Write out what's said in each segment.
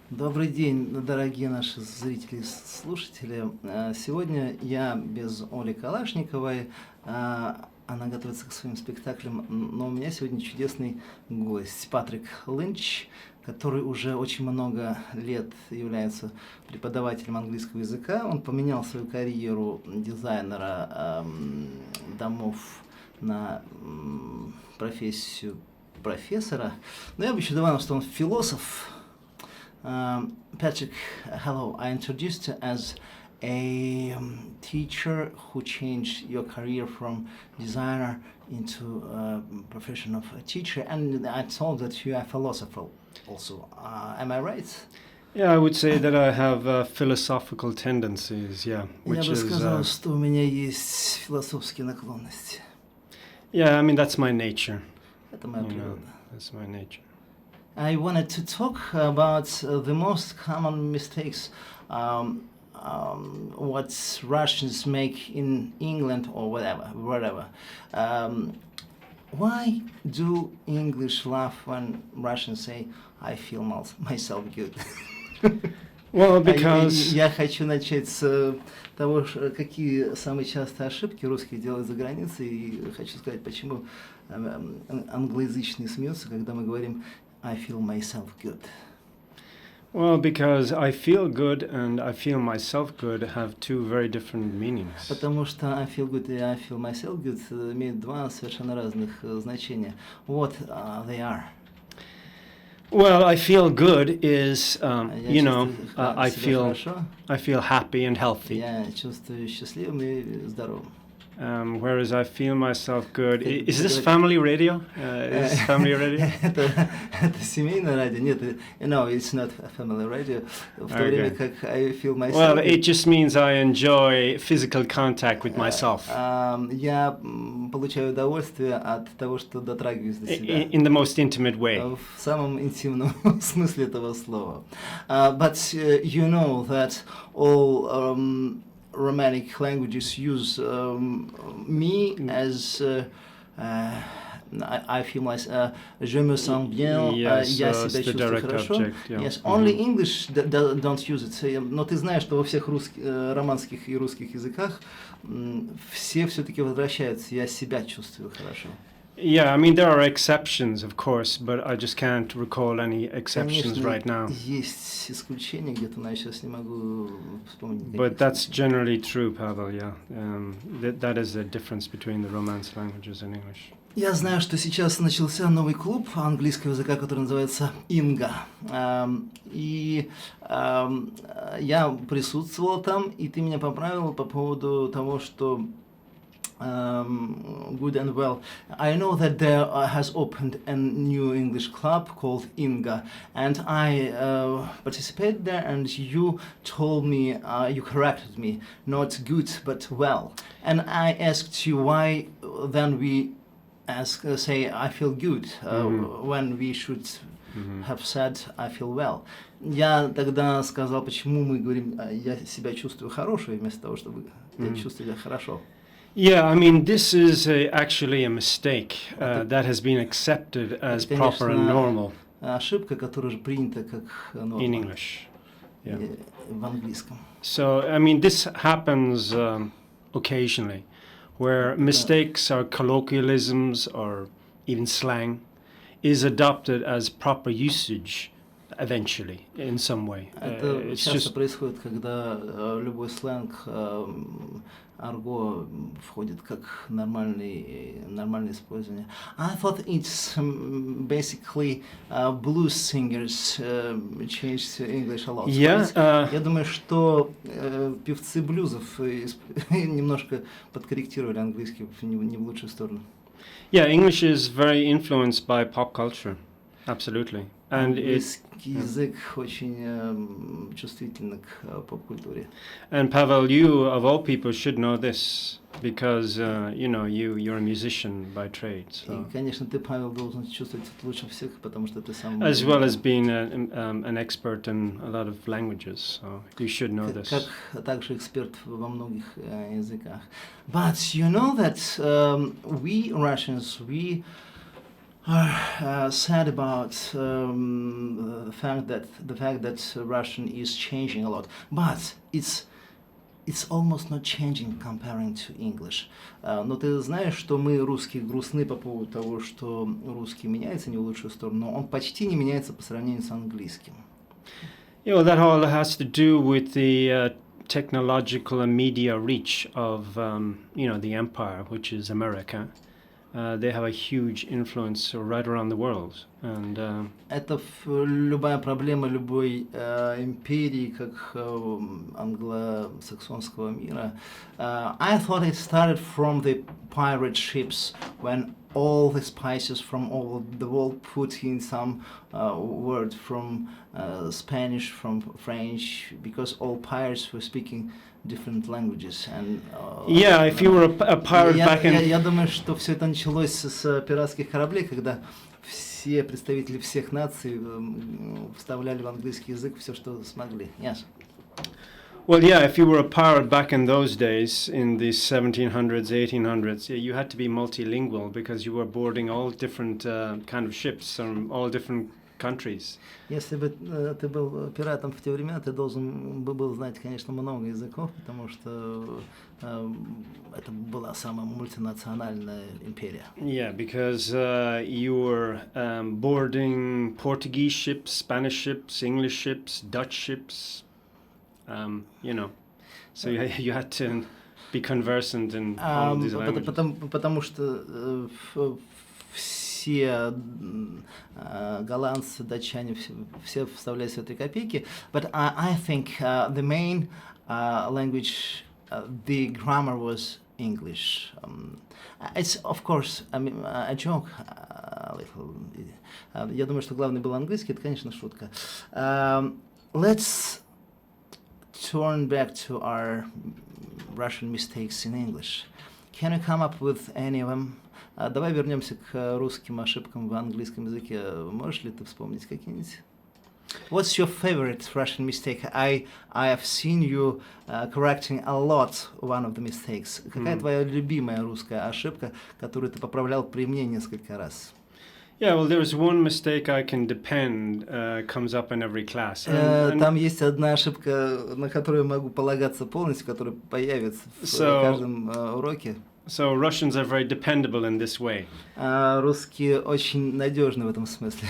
Добрый день, дорогие наши зрители и слушатели. Сегодня я без Оли Калашниковой. Она готовится к своим спектаклям, но у меня сегодня чудесный гость Патрик Линч, который уже очень много лет является преподавателем английского языка. Он поменял свою карьеру дизайнера домов на профессию профессора. Но я бы еще добавил, что он философ. Patrick, hello. I introduced you as a teacher who changed your career from designer into a profession of a teacher, and I told that you are a philosopher also. Am I right? Yeah, I would say that I have philosophical tendencies, yeah. Я бы сказал, что у меня есть философские наклонности. Yeah, I mean, that's my nature. Это моя природа. That's my nature. I wanted to talk about the most common mistakes what Russians make in England or wherever. Why do English laugh when Russians say "I feel myself good"? Well, because Я хочу начать с того, какие самые частые ошибки русские делают за границей, и хочу сказать, почему англоязычные смеются, когда мы говорим I feel myself good. Well, because I feel good and I feel myself good have two very different meanings. Потому что I feel good и I feel myself good имеют два совершенно разных значения. What they are? Well, I feel good is, I хорошо. feel happy and healthy. Я чувствую счастливым и здоровым. Whereas I feel myself good. Is this family radio? Is this family radio? Это семейное радио. Нет, no, it's not a family radio. В то время как I feel myself. Well, it just means I enjoy physical contact with myself. Я получаю удовольствие от того, что дотрагиваюсь до себя. In the most intimate way. В самом интимном смысле этого слова. But you know that all Romantic languages use me as I feel myself, je me sens bien, я себя чувствую хорошо. Object, yeah. Yes, only English don't use it. Но ты знаешь, что во всех романских и русских языках все-таки возвращаются. Я себя чувствую хорошо. Yeah, I mean there are exceptions, of course, but I just can't recall any exceptions Конечно, right now. Есть исключения где-то, но я сейчас не могу вспомнить. But that's generally true, Pavel. Yeah, that is the difference between the Romance languages and English. Я знаю, что сейчас начался новый клуб английского языка, который называется «Инга». И я присутствовал там, и ты меня поправил по поводу того, что good and well. I know that there has opened a new English club called Inga, and I participated there, and you told me, you corrected me, not good but well. And I asked you why then we say I feel good when we should have said I feel well. Я тогда сказал, почему мы говорим я себя чувствую хорошо, вместо того, чтобы я чувствую себя хорошо. Yeah, I mean, this is actually a mistake that has been accepted as proper and normal ошибка, которая уже принята как норма in English. Yeah. В английском. So, I mean, this happens occasionally, where mistakes or colloquialisms or even slang is adopted as proper usage eventually in some way. Это часто происходит, когда любой сленг, арго входит как нормальное использование. I thought it's basically blues singers changed to English a lot. Yeah, Я думаю, что певцы блюзов немножко подкорректировали английский не в лучшую сторону. Yeah, English is very influenced by pop culture. Absolutely. Английский язык очень чувствительный к поп-культуре. And Pavel, you of all people should know this because you're a musician by trade. So. И, конечно, ты, Павел, должен чувствовать это лучше всех, потому что ты сам. As well as being an expert in a lot of languages, so you should know this. Как также эксперт во многих языках. But you know that we Russians are sad about the fact that Russian is changing a lot, but it's almost not changing comparing to English. Но ты знаешь, что мы, русские, грустны по поводу того, что русский меняется не в лучшую сторону, но он почти не меняется по сравнению с английским. You know, that all has to do with the technological and media reach of, the empire, which is America. They have a huge influence right around the world. And Это любая проблема любой империи, как англосаксонского мира. I thought it started from the pirate ships when all the spices from all the world put in some word from Spanish, from French, because all pirates were speaking different languages. And, yeah, if you were a pirate back in... Я думаю, что все это началось с пиратских кораблей, когда все представители всех наций вставляли в английский язык все, что смогли. Yes. Well, yeah, if you were a pirate back in those days, in the 1700s, 1800s, yeah, you had to be multilingual because you were boarding all different kind of ships from all different countries. Если бы ты был пиратом в те времена, ты должен был знать, конечно, много языков, потому что это была самая мультинациональная империя. Yeah, because you were boarding Portuguese ships, Spanish ships, English ships, Dutch ships, so you had to be conversant in all of these languages. Потому что все голландцы, датчане, все вставляют себе 3 копейки. But I think the main language, the grammar was English. It's, of course, a joke. Я думаю, что главный был английский, это, конечно, шутка. Let's turn back to our Russian mistakes in English. Can you come up with any of them? Давай вернемся к русским ошибкам в английском языке. Можешь ли ты вспомнить какие-нибудь? What's your favorite Russian mistake? I have seen you correcting a lot one of the mistakes. Какая твоя любимая русская ошибка, которую ты поправлял при мне несколько раз? Yeah, well, there is one mistake I can depend, comes up in every class. Там есть одна ошибка, на которую я могу полагаться полностью, которая появится в каждом уроке. So Russians are very dependable in this way. Русские очень надежны в этом смысле.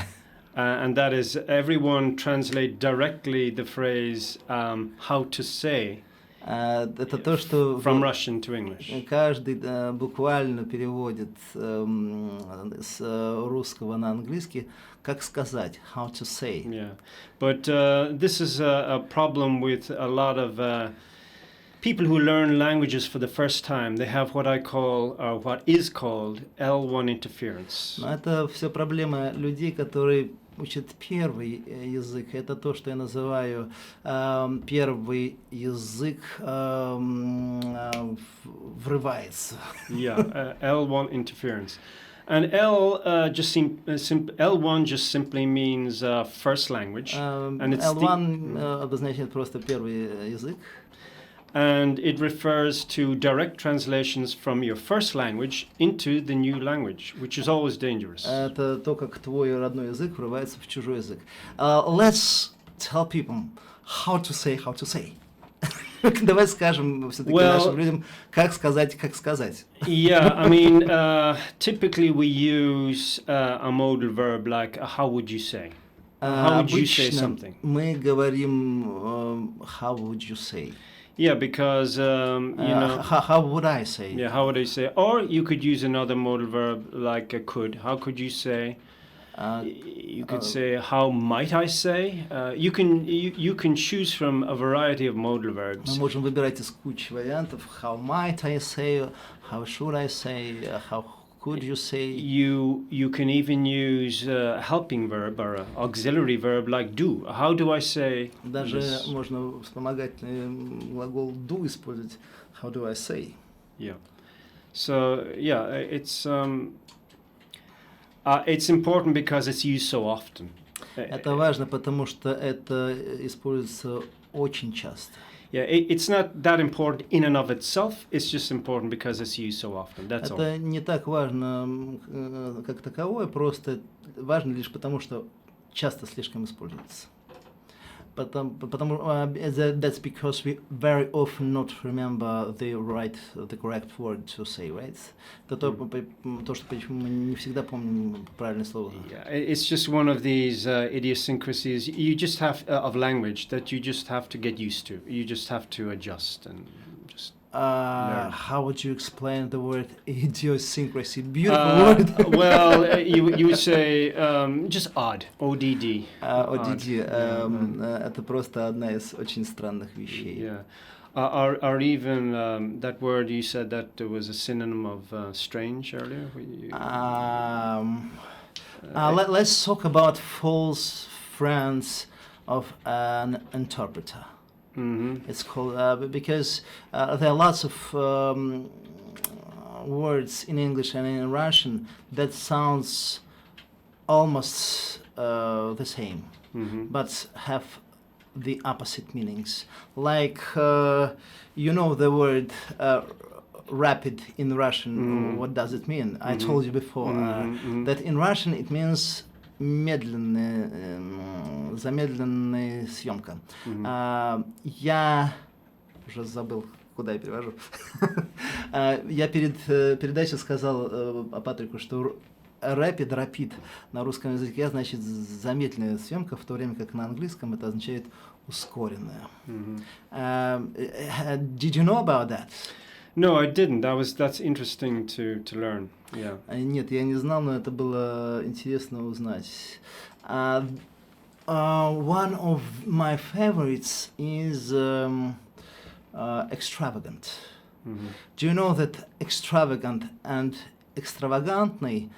And that is, everyone translate directly the phrase how to say Это то, что from Russian to English. Каждый буквально переводит с русского на английский, как сказать, how to say. Yeah, but this is a problem with a lot of people who learn languages for the first time. They have what I call, or what is called, L1 interference. Это все проблема людей, которые учат первый язык. Это то, что я называю первый язык врывается. Yeah, L1 interference. And L1 just simply means first language. And it's L1 обозначает просто первый язык. And it refers to direct translations from your first language into the new language, which is always dangerous. Это то, как твой родной язык врывается в чужой язык. Let's tell people how to say. Давай скажем все-таки нашим людям, как сказать. Yeah, I mean, typically we use a modal verb like how would you say? How would you say something? Мы говорим how would you say? Yeah, because how would I say? Yeah, how would I say? Or you could use another modal verb like could. How could you say? You could say how might I say? You can choose from a variety of modal verbs. Мы можем выбирать из кучи вариантов. How might I say? How should I say? How could you say? You can even use a helping verb or an auxiliary verb like do. How do I say? Даже можно вспомогательный глагол do использовать. How do I say? Yeah. So it's important because it's used so often. Это важно, потому что это используется очень часто. Yeah, it's not that important in and of itself. It's just important because it's used so often. That's all. Это не так важно как таковое, просто важно лишь потому, что часто слишком используется. That's because we very often not remember the correct word to say, right? То, что почему мы не всегда помним правильное слово. Yeah, it's just one of these idiosyncrasies you just have of language that you just have to get used to. You just have to adjust and just. How would you explain the word idiosyncrasy? Beautiful word. Well, you would say just odd. ODD. ODD. Это просто одна из очень странных вещей. Yeah. Or even that word you said that there was a synonym of strange earlier. Let's talk about false friends of an interpreter. Mm-hmm. It's called because there are lots of words in English and in Russian that sounds almost the same, but have the opposite meanings. Like you know the word rapid in Russian. What does it mean? I told you before that in Russian it means замедленная съемка. Я уже забыл, куда я перевожу. Я перед передачей сказал Патрику, что rapid на русском языке значит замедленная съемка, в то время как на английском это означает ускоренная. Did you know about that? No, I didn't. That's interesting to learn. Yeah. Нет, я не знал, но это было интересно узнать. One of my favorites is extravagant. Do you know that extravagant and extravagantный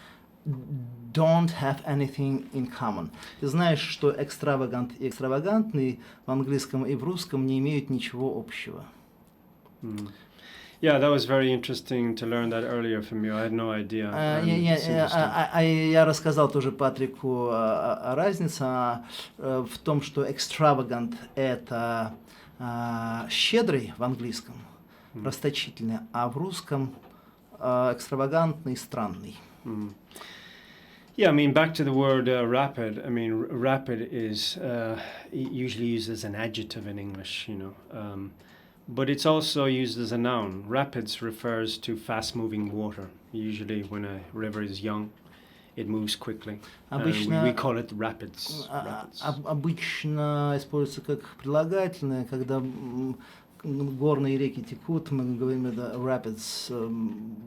don't have anything in common? Ты знаешь, что extravagant и extravagantный в английском и в русском не имеют ничего общего. Yeah, that was very interesting to learn that earlier from you. I had no idea. Я рассказал тоже Патрику о разнице в том, что extravagant это щедрый в английском, расточительный, а в русском экстравагантный, странный. Yeah, I mean, back to the word rapid. I mean, rapid is usually used as an adjective in English, you know. But it's also used as a noun. Rapids refers to fast-moving water. Usually when a river is young, it moves quickly. We call it rapids. Обычно используется как прилагательное, когда горные реки текут, мы говорим это rapids,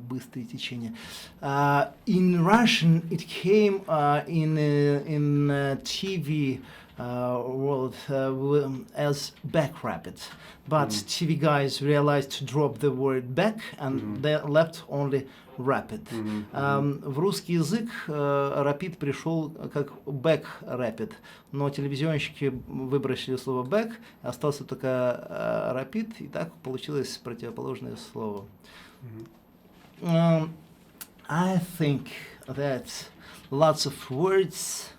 быстрые течения. In Russian, it came in TV world as back rapid, but TV guys realized to drop the word back and they left only rapid. В русский язык rapid пришел как back rapid, но телевизионщики выбросили слово back, остался только rapid, и так получилось противоположное слово. I think that lots of words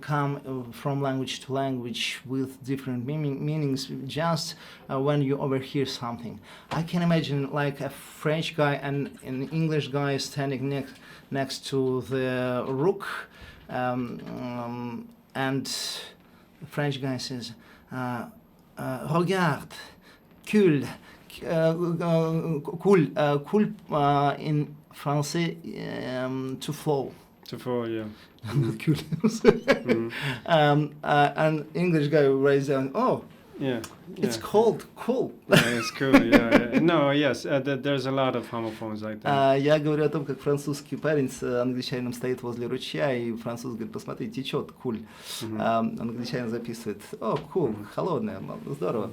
come from language to language with different meanings just when you overhear something. I can imagine like a French guy and an English guy standing next to the rook, and the French guy says, regarde, cool, in français, to flow. To fall, yeah. Cool. And English guy raised down, oh, yeah. it's cold, cool. Yeah, it's cool, yeah. No, yes, there's a lot of homophones like that. Я говорю о том, как французский парень с англичанином стоит возле ручья, и француз говорит, посмотри, течет, куль. Англичанин записывает, о, cool, холодное, здорово.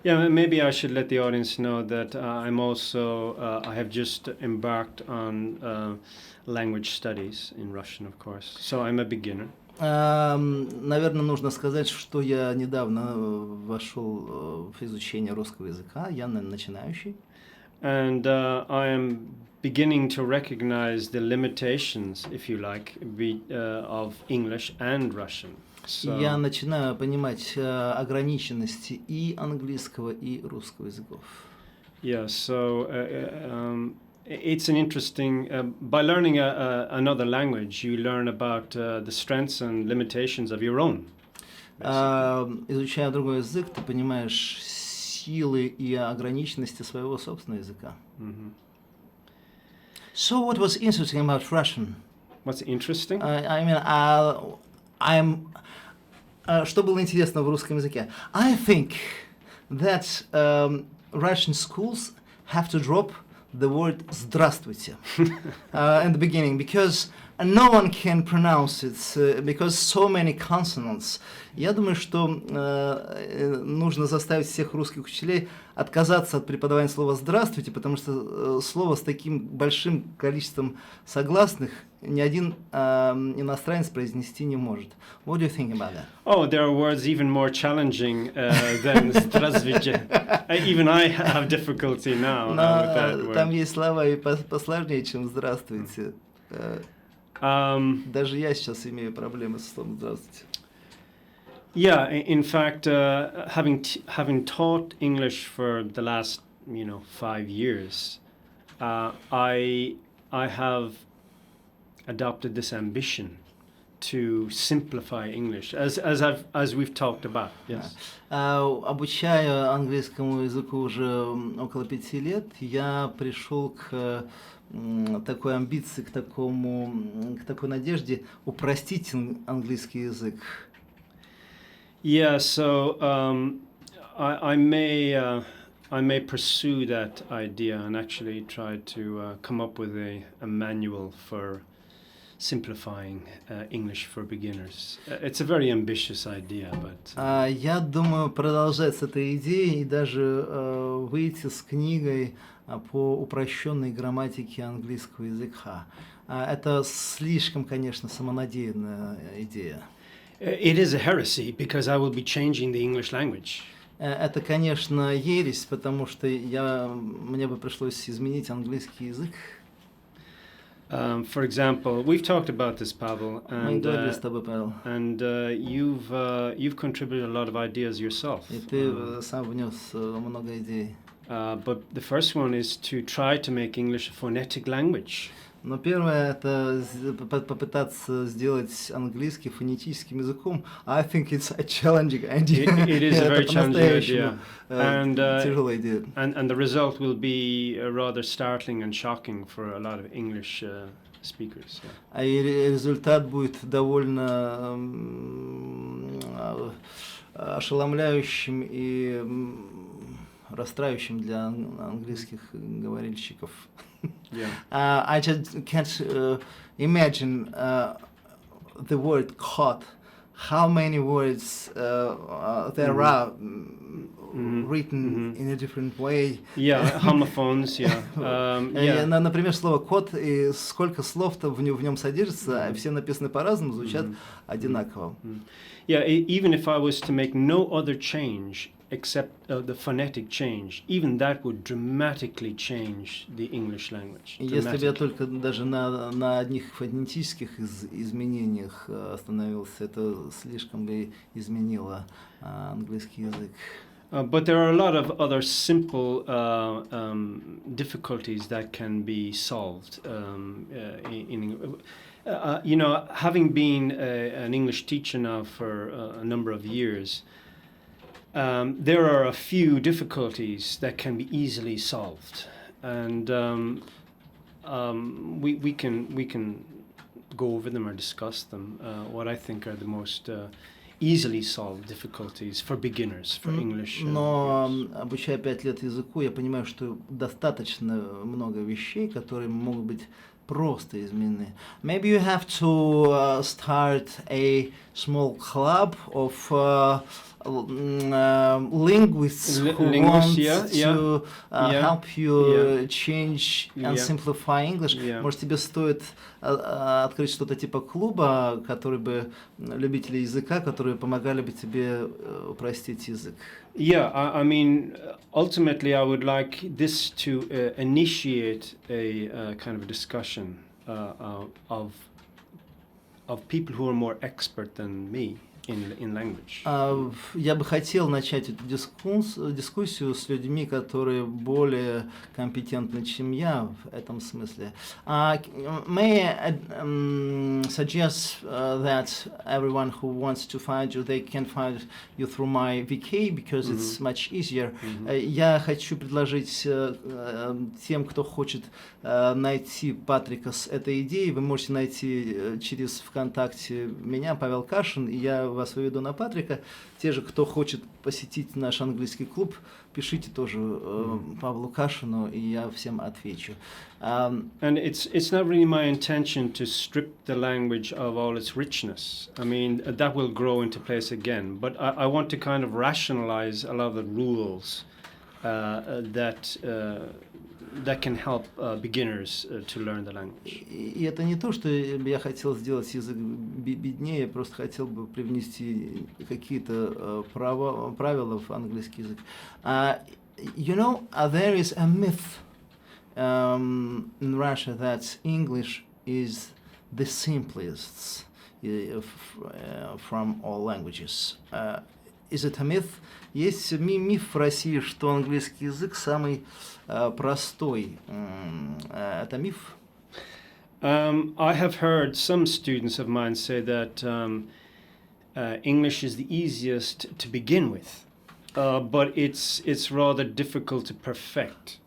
Yeah, maybe I should let the audience know that I'm also, I have just embarked on language studies in Russian, of course. So I'm a beginner. Наверное, нужно сказать, что я недавно вошел в изучение русского языка, я начинающий. and I am beginning to recognize the limitations, if you like, of English and Russian. So, Я начинаю понимать ограниченности и английского, и русского языков. yeah, so it's an interesting. By learning another language, you learn about the strengths and limitations of your own. Изучая другой язык, ты понимаешь силы и ограниченности своего собственного языка. So what was interesting about Russian? What's interesting? Что было интересно в русском языке? I think that Russian schools have to drop the word "здравствуйте" in the beginning because no one can pronounce it because so many consonants. Я думаю, что нужно заставить всех русских учителей отказаться от преподавания слова "здравствуйте", потому что слово с таким большим количеством согласных ни один иностранец произнести не может. What do you think about that? Oh, there are words even more challenging than "здравствуйте". Even I have difficulty now with that word. Там есть слова и посложнее, чем "здравствуйте". Даже я сейчас имею проблемы с словом "здравствуйте". Yeah, in fact, having taught English for the last 5 years, I have adopted this ambition to simplify English, as we've talked about. Yes. Обучая английскому языку уже около 5 лет, я пришел к такой амбиции, к такой надежде упростить английский язык. Yeah, so I may pursue that idea and actually try to come up with a manual for simplifying English for beginners. It's a very ambitious idea, but... Я думаю продолжать с этой идеей и даже выйти с книгой по упрощенной грамматике английского языка. Это слишком, конечно, самонадеянная идея. It is a heresy because I will be changing the English language. Это, конечно, ересь, потому что мне бы пришлось изменить английский язык. For example, we've talked about this, Pavel, Мы говорили с тобой, Павел. and you've contributed a lot of ideas yourself. И ты сам внес много идей. But the first one is to try to make English a phonetic language. Но первое — это попытаться сделать английский фонетическим языком. I think it's a challenging idea. It is a very challenging idea. Тяжелая идея. And the result will be rather startling and shocking for a lot of English speakers. Yeah. И результат будет довольно ошеломляющим и расстраивающим для английских говорильщиков. Yeah. I just can't imagine the word "caught." How many words there are written in a different way? Yeah, homophones. Yeah. Yeah. Например, слово "кот" и сколько слов-то в нем содержится, все написаны по-разному, звучат одинаково. Yeah, even if I was to make no other change except the phonetic change, even that would dramatically change the English language. Если бы я только даже на одних фонетических изменениях остановился, это слишком бы изменило английский язык. But there are a lot of other simple difficulties that can be solved. Having been an English teacher now for a number of years, there are a few difficulties that can be easily solved, and we can go over them or discuss them. What I think are the most easily solved difficulties for beginners, for English. Но обучая 5 лет языку, я понимаю, что достаточно много вещей, которые могут быть просто изменены. Maybe you have to start a small club of linguists who want to help you change and simplify English. Может, тебе стоит открыть что-то типа клуба, который бы любители языка, которые помогали бы тебе упростить язык. Yeah, I mean, ultimately, I would like this to initiate a kind of a discussion of people who are more expert than me in language. Я бы хотел начать эту дискуссию с людьми, которые более компетентны, чем я в этом смысле. May I suggest that everyone who wants to find you, they can find you through my VK because it's much easier. Я хочу предложить тем, кто хочет найти Патрика с этой идеей, вы можете найти через ВКонтакте меня, Павел Кашин, и я вас выведу на Патрика. Те же, кто хочет посетить наш английский клуб, пишите тоже Павлу Кашину, и я всем отвечу. And it's not really my intention to strip the language of all its richness. I mean, that will grow into place again. But I want to kind of rationalize a lot of the rules that can help beginners to learn the language. И это не то, что я хотел сделать язык беднее, я просто хотел бы привнести какие-то правила в английский язык. You know, there is a myth in Russia that English is the simplest from all languages. Is it a myth? Есть миф в России, что английский язык самый простой. Это миф? I have heard some students of mine say that English is the easiest to begin with, but it's rather difficult to perfect.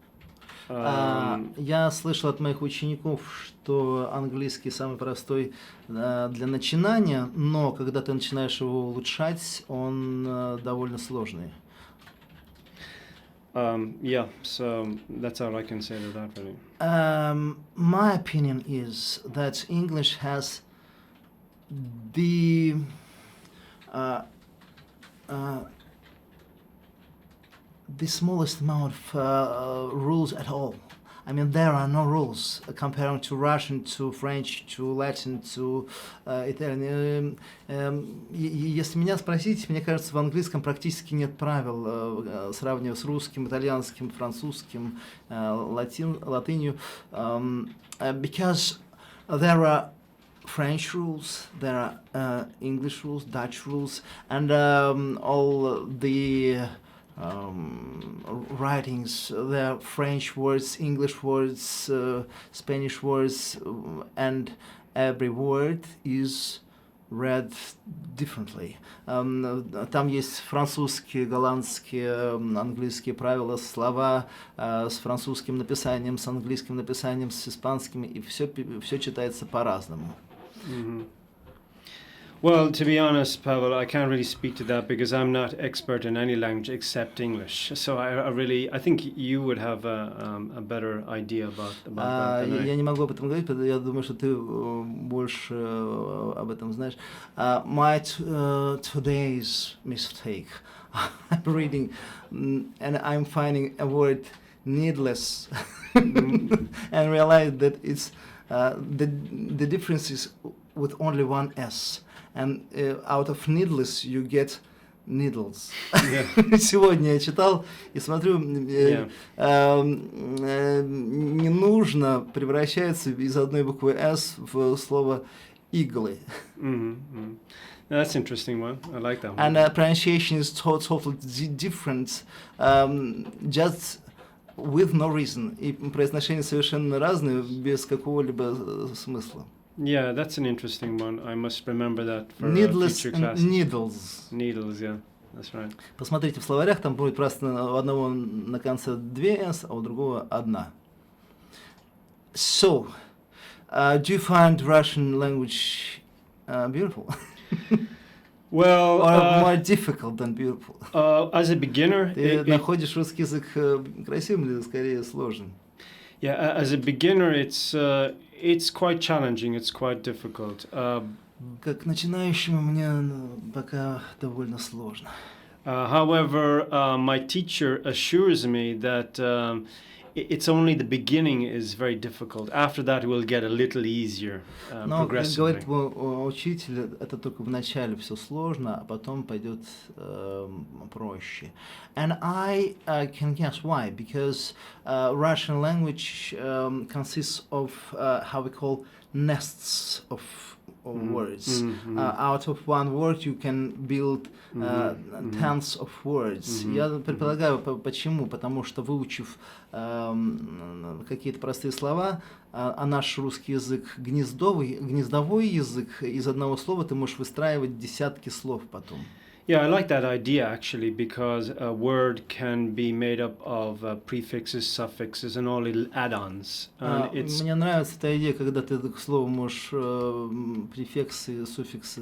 Я слышал от моих учеников, что английский самый простой для начинания, но когда ты начинаешь его улучшать, он довольно сложный. Yeah, so that's all I can say to that, really. My opinion is that English has the smallest amount of rules at all. I mean, there are no rules comparing to Russian, to French, to Latin, to Italian. Если меня спросить, мне кажется, в английском практически нет правил, сравнивая с русским, итальянским, французским, латынью. Because there are French rules, there are English rules, Dutch rules, and all the writings, there are French words, English words, Spanish words, and every word is read differently. Там есть французские, голландские, английские правила, слова с французским написанием, с английским написанием, с испанским, и все читается по-разному. Well, to be honest, Pavel, I can't really speak to that because I'm not expert in any language except English. So I think you would have a better idea about that than I. Я не могу об этом говорить, потому что я думаю, что ты больше об этом знаешь. My today's mistake. I'm reading and I'm finding a word needless and realize that it's the difference is with only one S. And out of needless you get needles. Сегодня я читал и смотрю, не нужно превращается из одной буквы S в слово иглы. That's an interesting one. I like that one. And pronunciation is totally different, just with no reason. И произношение совершенно разное, без какого-либо смысла. Yeah, that's an interesting one. I must remember that for Needless future class. Needles. Needles, yeah, that's right. Посмотрите в словарях, там будет просто у одного на конце 2 S, а у другого 1. So, do you find Russian language beautiful? Well, or more difficult than beautiful? As a beginner, Ты находишь русский язык красивым или скорее сложным? Yeah, as a beginner, it's quite challenging. It's quite difficult. Как начинающему мне пока довольно сложно. However, my teacher assures me that it's only the beginning is very difficult. After that, it will get a little easier Но, как progressively. говорит мой учитель, это только в начале все сложно, а потом пойдет проще. And I can guess why, because Russian language consists of how we call nests of words. Out of one word you can build tens of words. Я предполагаю, почему? Потому что выучив какие-то простые слова, а наш русский язык гнездовой язык, из одного слова ты можешь выстраивать десятки слов потом. Yeah, I like that idea actually, because a word can be made up of prefixes, suffixes, and all little add-ons. And it's Мне нравится эта идея, когда ты к слову можешь префиксы, суффиксы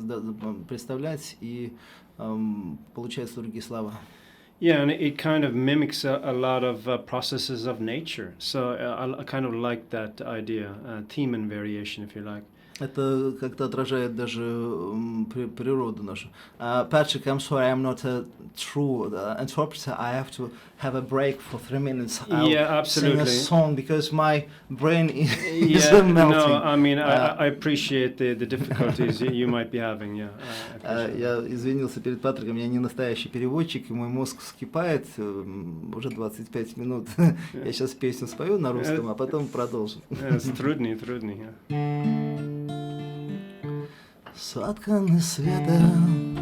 представлять, и получаются другие слова. yeah, and it kind of mimics a lot of processes of nature. So I kind of like that idea, theme and variation, if you like. Это как-то отражает даже природу нашу. Patrick, I'm sorry, I'm not a true interpreter. I have to have a break for 3 minutes. I'll Yeah, absolutely. sing a song because my brain is Yeah, melting. no, I mean, I appreciate the difficulties you might be having, yeah. I appreciate Я извинился перед Патриком, я не настоящий переводчик, и мой мозг вскипает уже 25 минут. Я сейчас песню спою на русском, а потом продолжим. Трудный, yeah. Сотканы светом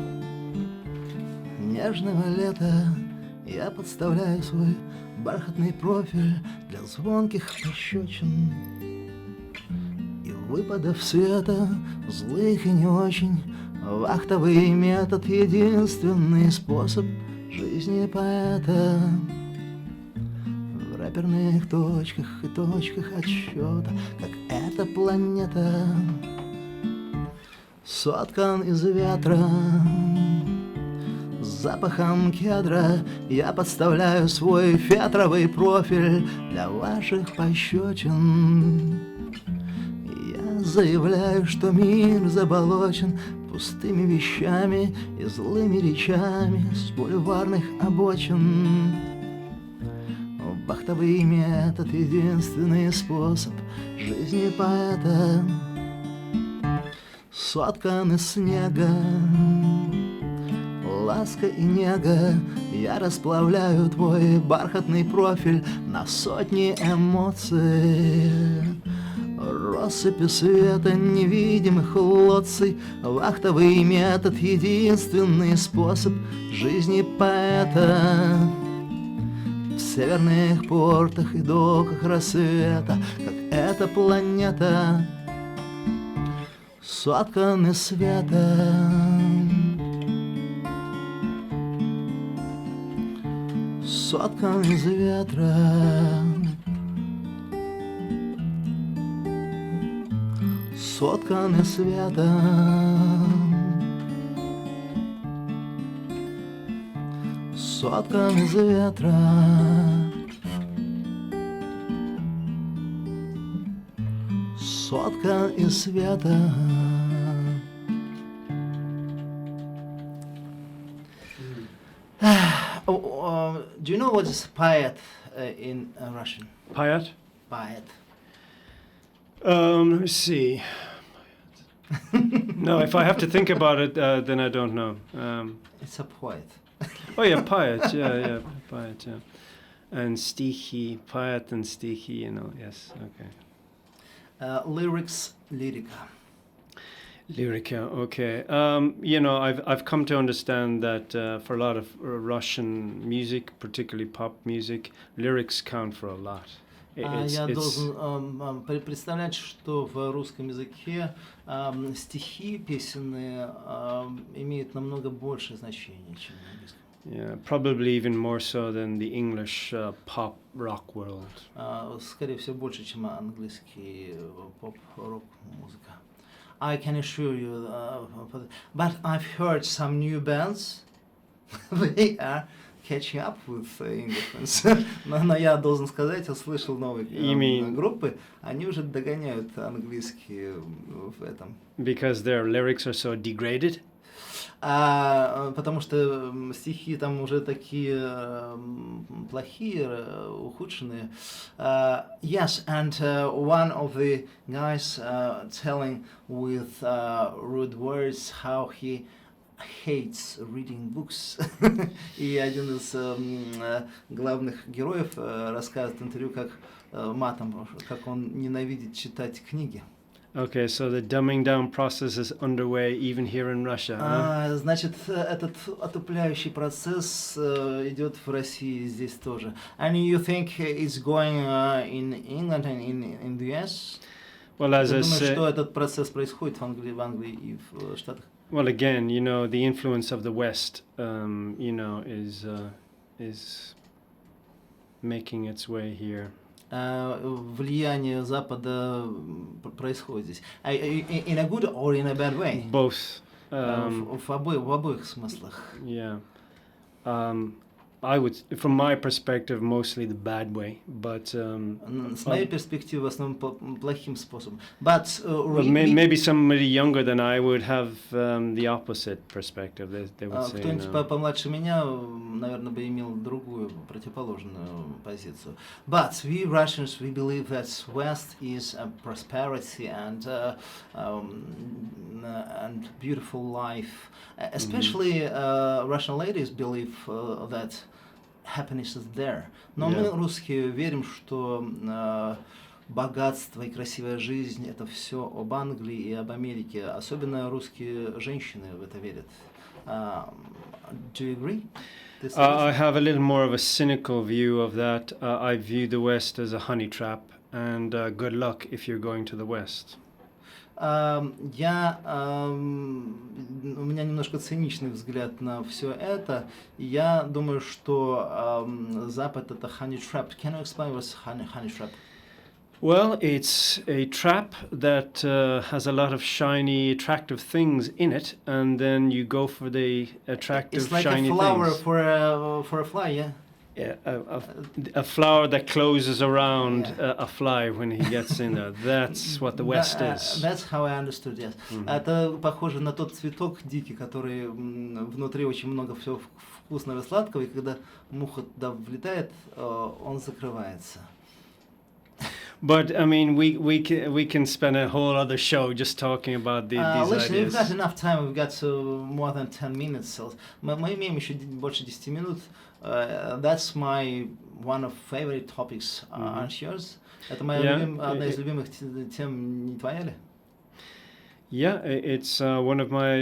нежного лета, я подставляю свой бархатный профиль для звонких пощечин и выпадов света, злых и не очень. Вахтовый метод — единственный способ жизни поэта. В рэперных точках и точках отсчета, как эта планета, соткан из ветра. С запахом кедра я подставляю свой фетровый профиль для ваших пощечин. Я заявляю, что мир заболочен пустыми вещами и злыми речами с бульварных обочин. Вахтовый метод — единственный способ жизни поэта. Соткан из снега, ласка и нега, я расплавляю твой бархатный профиль на сотни эмоций. Россыпи света невидимых лоций, вахтовый метод — единственный способ жизни поэта. В северных портах и доках рассвета, как эта планета, соткан из света. Соткан из ветра. Соткан из света. Соткан из ветра. Соткан из света. Do you know what is poet in Russian? Poet? Poet. Let me see. No, if I have to think about it, then I don't know. It's a poet. Oh yeah, poet. Yeah, poet. Yeah, and stихи, poet and stихи. You know, yes. Okay. Lyrics, lyrica. Lyrica, okay. You know, I've come to understand that for a lot of Russian music, particularly pop music, lyrics count for a lot. Я должен представлять, что в русском языке стихи песенные имеют намного большее значение, чем в английском. Yeah, probably even more so than the English pop rock world. Скорее всего, больше, чем английский поп-рок музыка. I can assure you, but I've heard some new bands. They are catching up with English. Но я должен сказать, я слышал новые группы, они уже догоняют английский в этом. Because their lyrics are so degraded? Потому что стихи там уже такие плохие, ухудшенные. Yes, and one of the guys telling with rude words how he hates reading books. И один из главных героев рассказывает в интервью, как матом, как он ненавидит читать книги. Okay, so the dumbing down process is underway even here in Russia. Значит, этот отупляющий процесс идет в России здесь тоже. And you think it's going in England and in the US? Well, as I Ты думаешь, said, что этот процесс происходит в Англии и в Штатах? well, again, you know, the influence of the West, you know, is making its way here. Влияние Запада происходит здесь. In a good or in a bad way? Both. В обоих смыслах. Yeah. I would, from my perspective, mostly the bad way, but с моей перспективы в основном плохим способом. But maybe somebody younger than I would have the opposite perspective. They would say, кто-нибудь помладше меня, наверное, бы имел другую, противоположную позицию. But we Russians, we believe that West is a prosperity and beautiful life. Especially Russian ladies believe that happiness is there. Но мы, русские, верим, что богатство и красивая жизнь — это все об Англии и об Америке. Особенно русские женщины в это верят. Do you agree? I have a little more of a cynical view of that. I view the West as a honey trap, and good luck if you're going to the West. У меня немножко циничный взгляд на все это. Я думаю, что Запад — это honey trap. Can you explain what's honey trap? Well, it's a trap that has a lot of shiny, attractive things in it, and then you go for the attractive, it's like shiny a flower things. For a fly, yeah? Yeah, a flower that closes around a fly when he gets in there. That's what the West is. That's how I understood, yes. Это похоже на тот цветок дикий, который внутри очень много всего вкусного и сладкого, и когда муха туда влетает, он закрывается. But I mean, we can spend a whole other show just talking about these Listen, ideas. we've got enough time. We've got more than 10 minutes. So мы имеем еще больше 10 минут. That's my one of favorite topics. Aren't yours? Это моя одна из любимых тем, не твоя ли? Yeah, it's one of my,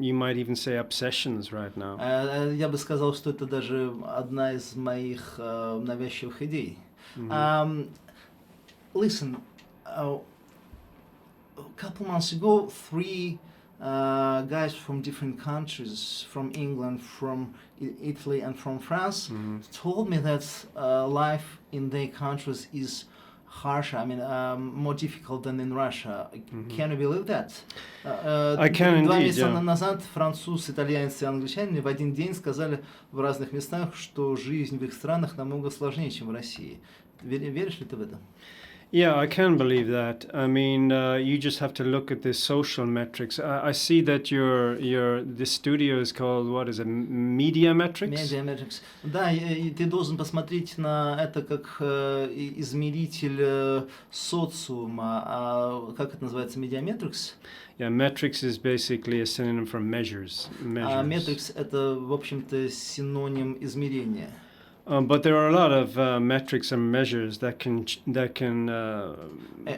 you might even say, obsessions right now. Я бы сказал, что это даже одна из моих навязчивых идей. Listen, a couple months ago, three guys from different countries, from England, from Italy, and from France, told me that life in their countries is harsher, I mean, more difficult than in Russia. Can you believe that? I can indeed, 2 месяца назад француз, итальянец и англичане в один день сказали в разных местах, что жизнь в их странах намного сложнее, чем в России. Веришь ли ты в это? Yeah, I can believe that. I mean, you just have to look at the social metrics. I see that the studio is called, what is it, media metrics? Media metrics. Да, и ты должен посмотреть на это как измеритель социума. Как это называется, media metrics? Yeah, metrics is basically a synonym for measures. Metrics — это, в общем-то, синоним измерения. But there are a lot of metrics and measures that can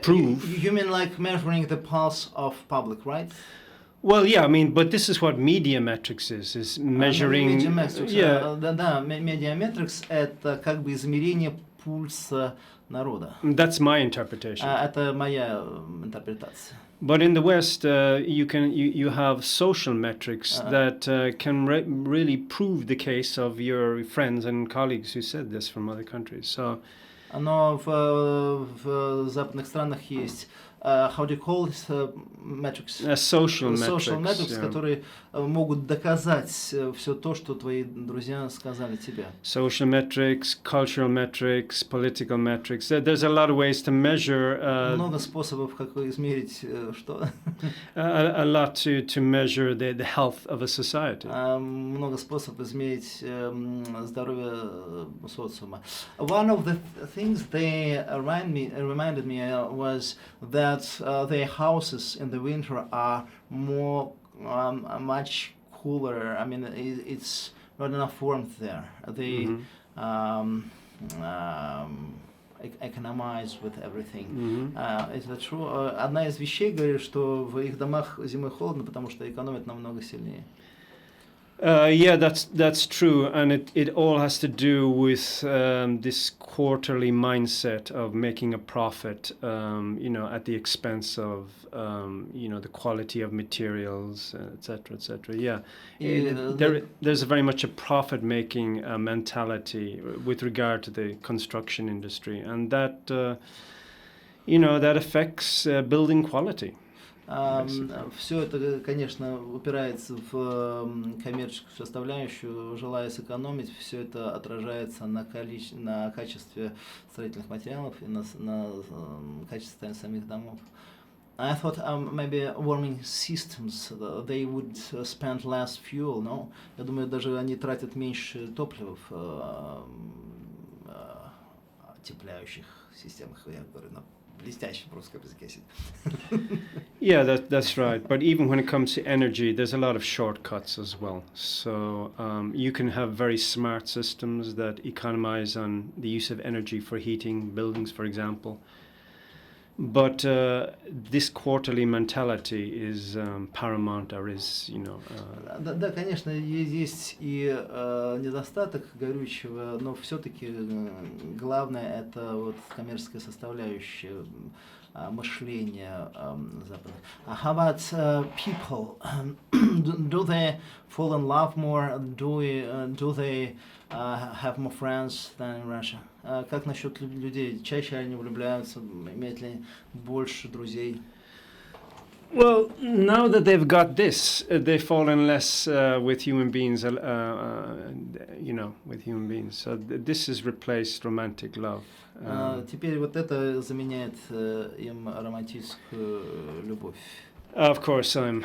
prove. You mean like measuring the pulse of public, right? Well, yeah, I mean, but this is what media metrics is measuring. Media metrics, yeah. Да, media metrics — это как бы измерение пульса народа. That's my interpretation. Это моя интерпретация. But in the West, you have social metrics that can really prove the case of your friends and colleagues who said this from other countries. So, но в западных странах есть how do you call it, metrics? Social Social metrics, metrics, yeah. которые могут доказать все то, что твои друзья сказали тебе. Social metrics, cultural metrics, political metrics. There's a lot of ways to measure. Много способов, как измерить что. A lot to measure the health of a society. Много способов измерить здоровье социума. One of the things they reminded me was that their houses in the winter are much cooler. I mean, it's not enough warmth there. They economize with everything. Is that true? Одна из вещей говорит, что в их домах зимой холодно, потому что экономят намного сильнее. Yeah, that's true, and it all has to do with this quarterly mindset of making a profit, at the expense of the quality of materials, etc., etc. Yeah, there's very much a profit-making mentality with regard to the construction industry, and that that affects building quality. Все это, конечно, упирается в коммерческую составляющую, желая сэкономить, все это отражается на качестве строительных материалов и на качестве самих домов. I thought maybe warming systems, they would spend less fuel, no? Я думаю, даже они тратят меньше топлива в отепляющих системах, я говорю, на блестящем русском языке. Yeah, that's right. But even when it comes to energy, there's a lot of shortcuts as well. So you can have very smart systems that economize on the use of energy for heating buildings, for example. But this quarterly mentality is paramount, or is, Да, конечно, есть и недостаток горючего, но все-таки главное это вот коммерческая составляющая мышления западных. How about people? Do they fall in love more? Do they have more friends than in Russia? Как насчет людей? Чаще они влюбляются? Имеют ли больше друзей? Well, now that they've got this, they fall in less with human beings, with human beings. So this has replaced romantic love. Теперь вот это заменяет им романтическую любовь. Of course, I'm,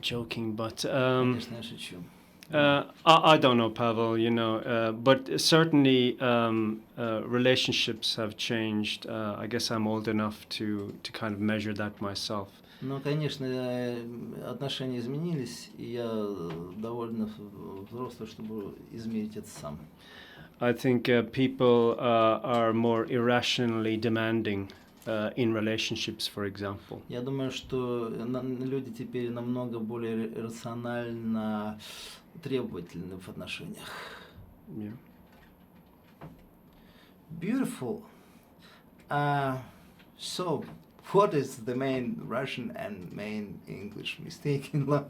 joking, but Конечно, я шучу. I don't know, Pavel, but certainly relationships have changed. I guess I'm old enough to kind of measure that myself. Ну, конечно, отношения изменились, и я довольно взрослый, чтобы измерить это сам. I think people are more irrationally demanding in relationships, for example. Я думаю, что люди теперь намного более рационально требовательны в отношениях. Yeah. Beautiful. So, what is the main Russian and main English mistake in life?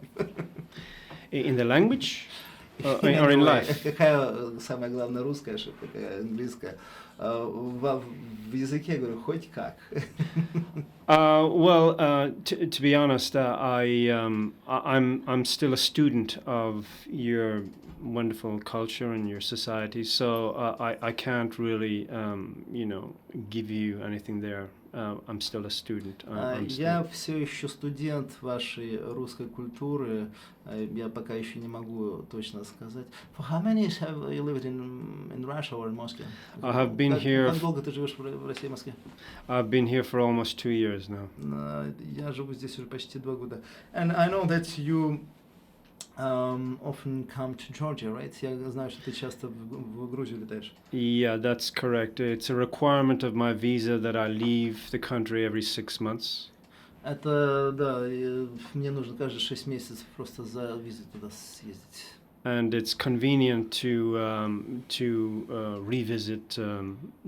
In the language? Or in life? Какая самая главная русская ошибка, какая английская? В языке, говорю, хоть как. Well, to be honest, I'm still a student of your wonderful culture and your society, so I can't really, give you anything there. I'm still a student. Я все еще студент вашей русской культуры. Я пока еще не могу точно сказать. For how many years have you lived in Russia or in Moscow? I have been here. Как долго ты живешь в России, в Москве? I've been here for almost 2 years now. Я живу здесь уже почти 2 года. And I know that you often come to Georgia, right? Я знаю, что ты часто в Грузию летаешь. Yeah, that's correct. It's a requirement of my visa that I leave the country every 6 months. Это, да, мне нужно каждые 6 месяцев просто за визой туда съездить. and it's convenient to revisit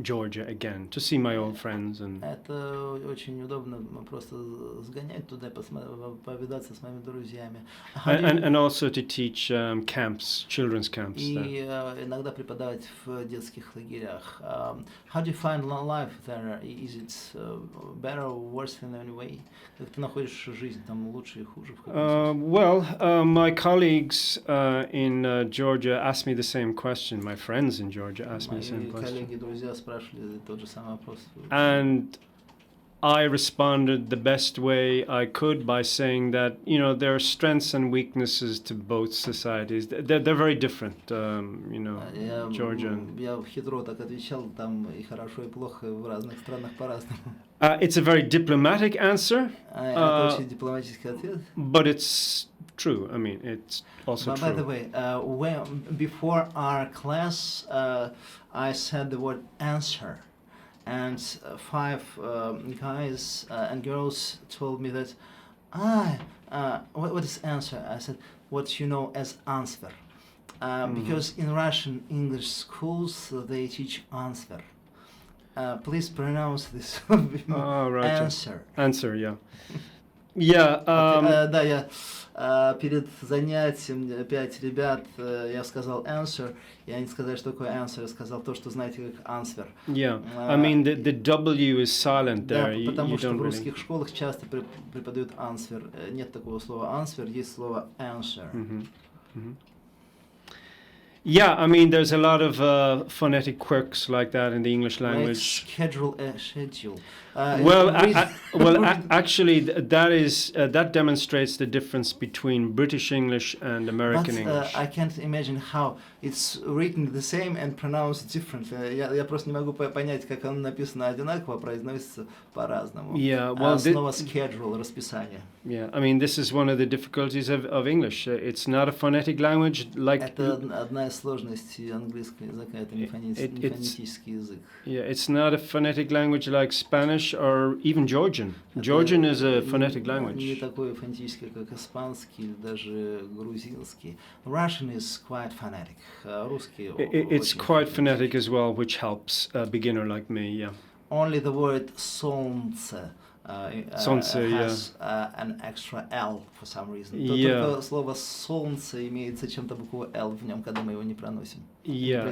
Georgia again to see my old friends and. Это очень удобно просто сгонять туда, повидаться с моими друзьями. And also to teach camps, children's camps. И иногда преподавать в детских лагерях. How do you find life there? Is it better or worse in any way? Как ты находишь жизнь там лучше и хуже? Well, my colleagues in Georgia asked me the same question. My friends in Georgia asked me the same question. Коллеги, друзья спрашивали тот же самый вопрос. And I responded the best way I could by saying that, you know, there are strengths and weaknesses to both societies. They're very different, you know, Georgia. Я хитро так отвечал, там и хорошо, и плохо в разных странах по-разному. It's a very diplomatic answer. Это очень дипломатический ответ. But it's true. I mean, it's also true. By the way, before our class, I said the word answer. And 5 guys and girls told me that, what is answer? I said, what you know as answer. Because in Russian English schools, they teach answer. Please pronounce this. Right. Answer. Answer, yeah. Yeah. Да, я перед занятием 5 ребят, я сказал answer, и они сказали, что такое answer, я сказал то, что знаете как answer. Yeah, I mean the W is silent there. Да, потому you что don't в really... русских школах часто преподают answer, нет такого слова answer, есть слово answer. Yeah, I mean, there's a lot of phonetic quirks like that in the English language. Like schedule. Actually, that demonstrates the difference between British English and American English. I can't imagine how it's written the same and pronounced differently. Я просто не могу понять, как оно написано одинаково, произносится по-разному. Yeah, well, снова schedule, расписание. Yeah, I mean, this is one of the difficulties of English. It's not a phonetic language like. Это одна из сложностей английского языка. Это не фонетический язык. Yeah, it's not a phonetic language like Spanish or even Georgian. Georgian is a phonetic language. Не такой фонетический, как испанский или даже грузинский. Russian is quite phonetic. Русский. It's quite phonetic as well, which helps a beginner like me. Yeah. Only the word солнце. Has an extra L for some reason. Только слово солнце имеет зачем-то букву L в нем, когда мы его не проносим. Yeah.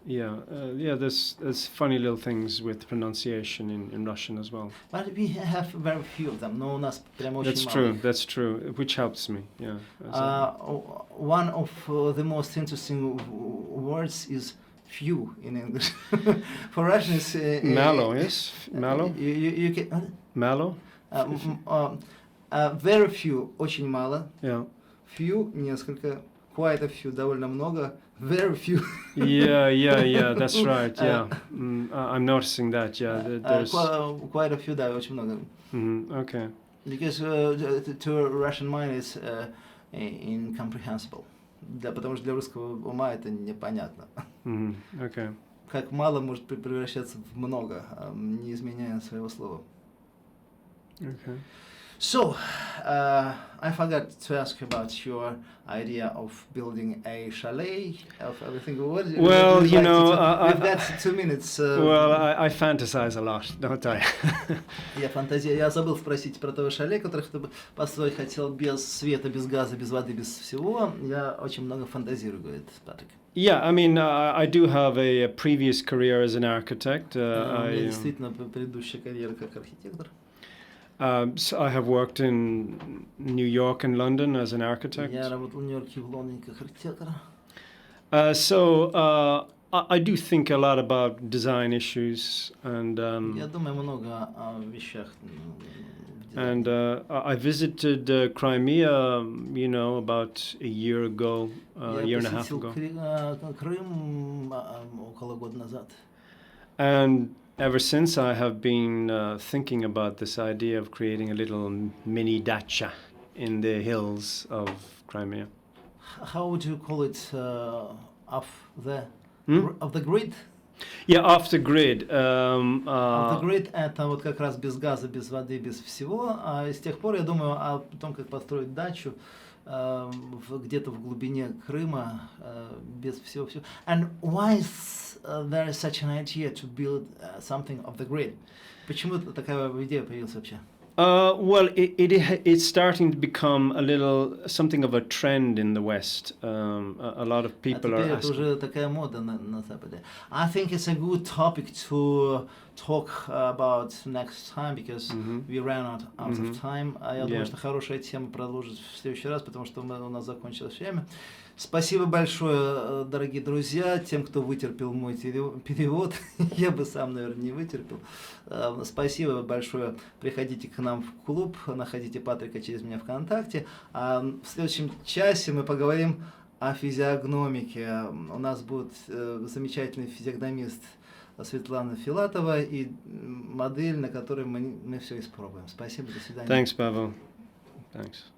There's funny little things with pronunciation in Russian as well. But we have very few of them. Но у нас прямо очень мало. That's true. Which helps me. Yeah. One of the most interesting words is few in English. For Russian is mallow. Yes, mallow. You can. Mallow? Very few, очень мало. Yeah. Few, несколько. Quite a few, довольно много. Very few. Yeah, that's right, yeah. I'm noticing that, yeah. There's quite a few, да, очень много. Okay. Because to a Russian mind it's incomprehensible. Да, потому что для русского ума это непонятно. Okay. Как мало может превращаться в много, не изменяя своего слова. Okay. So, I forgot to ask you about your idea of building a chalet, of everything. Well, you know, we've got 2 minutes. Well, I fantasize a lot, don't I? Я забыл спросить про то шале, которое ты построить хотел без света, без газа, без воды, без всего. Я очень много фантазирую, говорит Патрик. Yeah, I mean, I do have a previous career as an architect. У меня действительно предыдущая карьера как архитектор. So I have worked in New York and London as an architect. Я работал в Нью-Йорке и в Лондоне как архитектор. So I do think a lot about design issues and. Я думаю много о вещах. And I visited Crimea, you know, about a year ago, a year and a half ago. Крым около года назад. And ever since I have been thinking about this idea of creating a little mini dacha in the hills of Crimea. How would you call it? Of the grid? Yeah, off the grid. Off the grid — это вот как раз без газа, без воды, без всего. И с тех пор я думаю о том, как построить дачу где-то в глубине Крыма, без всего-всего. And why is there is such an idea to build something off the grid? Почему такая идея появилась вообще? Well, it's starting to become a little something of a trend in the West. A lot of people are это asking. уже такая мода на Западе. I think it's a good topic to talk about next time because we ran out of time. Я думаю, что хорошая тема продолжить в следующий раз, потому что у нас закончилось время. Спасибо большое, дорогие друзья, тем, кто вытерпел мой перевод. Я бы сам, наверное, не вытерпел. Спасибо большое. Приходите к нам в клуб, находите Патрика через меня ВКонтакте. А в следующем часе мы поговорим о физиогномике. У нас будет замечательный физиогномист Светлана Филатова и модель, на которой мы все испробуем. Спасибо, до свидания. Thanks, Pavel. Thanks.